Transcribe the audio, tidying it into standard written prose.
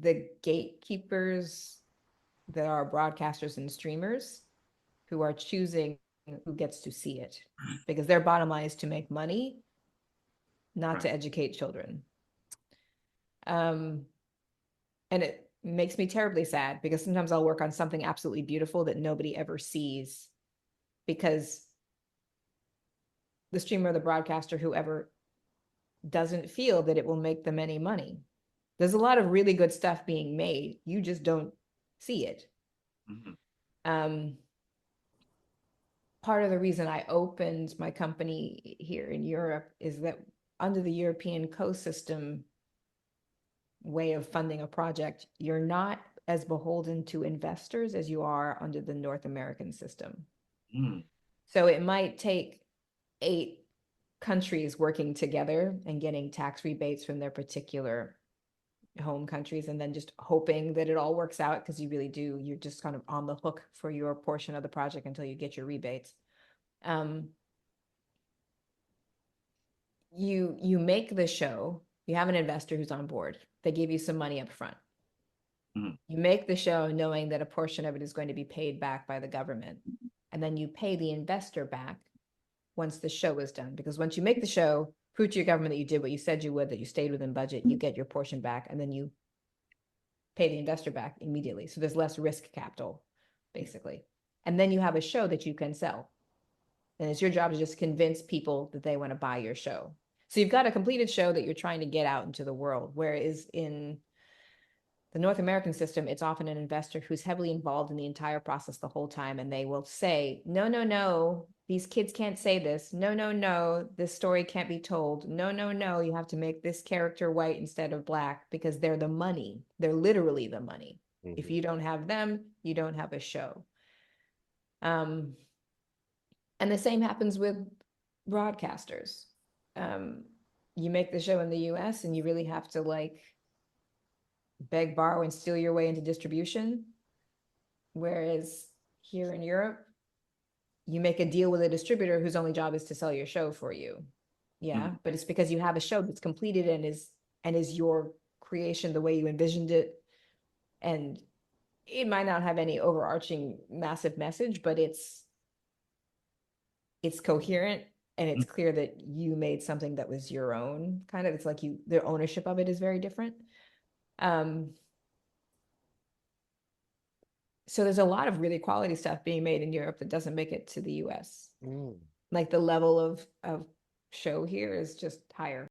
the gatekeepers that are broadcasters and streamers who are choosing who gets to see it, because their bottom line is to make money, not to educate children. And it makes me terribly sad because sometimes I'll work on something absolutely beautiful that nobody ever sees because the streamer or the broadcaster, whoever, doesn't feel that it will make them any money. There's a lot of really good stuff being made. You just don't see it. Mhm. Part of the reason I opened my company here in Europe is that under the European co-system way of funding a project, you're not as beholden to investors as you are under the North American system. Mm. So it might take 8 countries working together and getting tax rebates from their particular home countries and then just hoping that it all works out, because you really do, you're just kind of on the hook for your portion of the project until you get your rebates. You make the show, you have an investor who's on board, they give you some money up front. Mhm. You make the show knowing that a portion of it is going to be paid back by the government, and then you pay the investor back once the show is done, because once you make the show, prove to your government that you did what you said you would, that you stayed within budget, you get your portion back, and then you pay the investor back immediately. So there's less risk capital, basically. And then you have a show that you can sell. And it's your job to just convince people that they want to buy your show. So you've got a completed show that you're trying to get out into the world. Whereas in the North American system, it's often an investor who's heavily involved in the entire process the whole time. And they will say, no, no, no, these kids can't say this. No, no, no, this story can't be told. No, no, no, you have to make this character white instead of black, because they're the money. They're literally the money. If you don't have them, you don't have a show. And the same happens with broadcasters. You make the show in the US and you really have to like beg, borrow, and steal your way into distribution. Whereas here in Europe, you make a deal with a distributor whose only job is to sell your show for you. Yeah, Mhm. but it's because you have a show that's completed and is your creation the way you envisioned it. And it might not have any overarching massive message, but it's coherent and it's clear that you made something that was your own. Kind of, it's like you, their ownership of it is very different. Um, so there's a lot of really quality stuff being made in Europe that doesn't make it to the US. Mm. Like the level of show here is just higher.